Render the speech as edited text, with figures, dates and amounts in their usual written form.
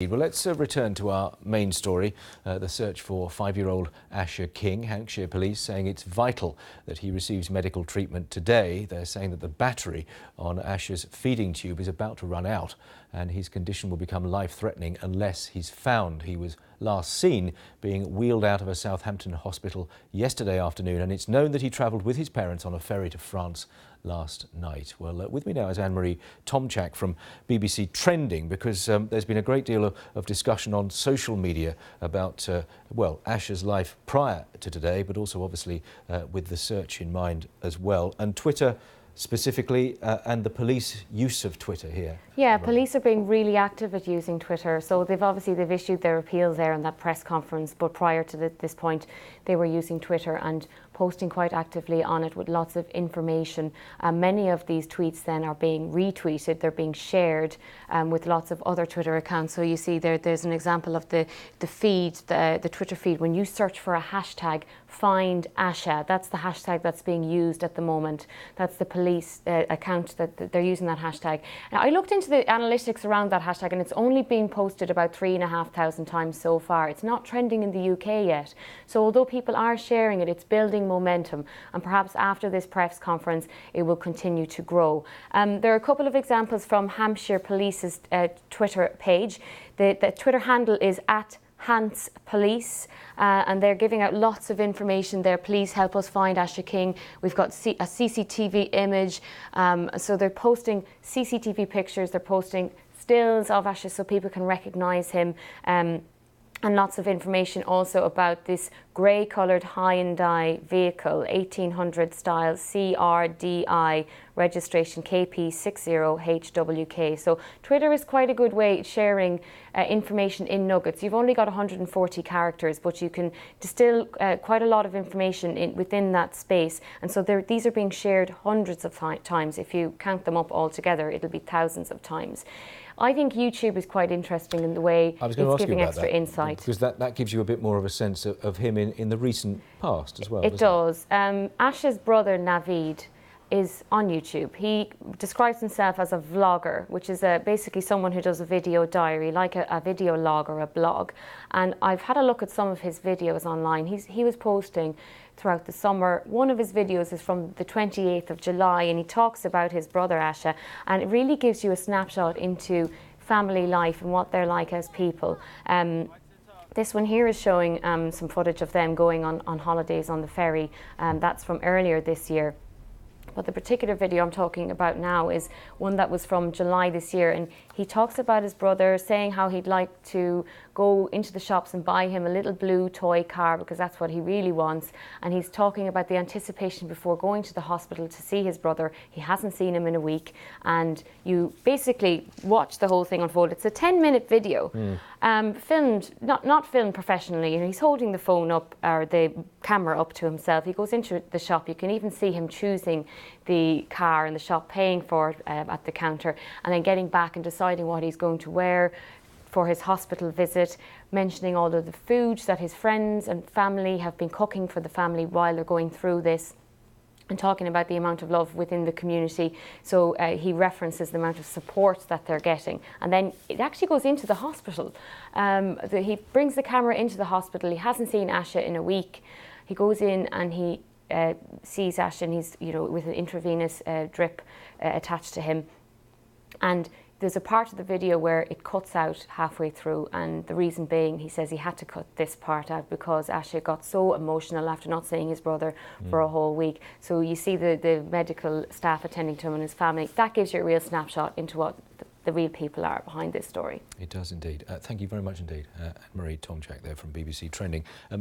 Well, let's return to our main story, the search for 5-year-old Asher King. Hampshire Police saying it's vital that he receives medical treatment today. They're saying that the battery on Asher's feeding tube is about to run out and his condition will become life-threatening unless he's found. He was last seen being wheeled out of a Southampton hospital yesterday afternoon, and it's known that he travelled with his parents on a ferry to France last night. Well, with me now is Anne-Marie Tomczak from BBC Trending, because there's been a great deal of discussion on social media about, well, Asher's life prior to today, but also obviously with the search in mind as well. And Twitter specifically, and the police use of Twitter here. Yeah, police are being really active at using Twitter. So they've issued their appeals there in that press conference, but prior to this point, they were using Twitter and posting quite actively on it with lots of information. Many of these tweets then are being retweeted, they're being shared with lots of other Twitter accounts. So you see there's an example of the feed, the Twitter feed. When you search for a hashtag, find Asher, that's the hashtag that's being used at the moment. That's the police account that they're using that hashtag. Now, I looked into the analytics around that hashtag and it's only been posted about 3,500 times so far. It's not trending in the UK yet. So although people are sharing it, it's building momentum, and perhaps after this press conference it will continue to grow. There are a couple of examples from Hampshire Police's Twitter page. The Twitter handle is @HantsPolice, and they're giving out lots of information there. Please help us find Asher King. We've got a CCTV image, so they're posting CCTV pictures, they're posting stills of Asher so people can recognise him, and lots of information also about this grey coloured Hyundai vehicle, 1800 style CRDI, registration KP60HWK. So Twitter is quite a good way sharing information in nuggets. You've only got 140 characters, but you can distill quite a lot of information within that space. And so these are being shared hundreds of times. If you count them up all together, it'll be thousands of times. I think YouTube is quite interesting in the way it's giving extra insight. Because that gives you a bit more of a sense of him in the recent past as well. It does. Asher's brother Naveed is on YouTube. He describes himself as a vlogger, which is basically someone who does a video diary, like a video log or a blog. And I've had a look at some of his videos online. He was posting throughout the summer. One of his videos is from the 28th of July, and he talks about his brother Asher, and it really gives you a snapshot into family life and what they're like as people. This one here is showing some footage of them going on holidays on the ferry, and that's from earlier this year. But the particular video I'm talking about now is one that was from July this year, and he talks about his brother, saying how he'd like to go into the shops and buy him a little blue toy car because that's what he really wants. And he's talking about the anticipation before going to the hospital to see his brother. He hasn't seen him in a week, and you basically watch the whole thing unfold. It's a 10-minute video, filmed, not filmed professionally. You know, he's holding the phone up, or the camera up to himself. He goes into the shop. You can even see him choosing the car in the shop, paying for it at the counter, and then getting back and deciding what he's going to wear for his hospital visit, mentioning all of the foods that his friends and family have been cooking for the family while they're going through this, and talking about the amount of love within the community. So he references the amount of support that they're getting. And then it actually goes into the hospital. He brings the camera into the hospital. He hasn't seen Asher in a week. He goes in and he sees Asher, and he's, you know, with an intravenous drip attached to him. And there's a part of the video where it cuts out halfway through, and the reason being, he says he had to cut this part out because Asher got so emotional after not seeing his brother for a whole week. So you see the medical staff attending to him and his family. That gives you a real snapshot into what the real people are behind this story. It does indeed. Thank you very much indeed, Anne-Marie Tomczak there from BBC Trending.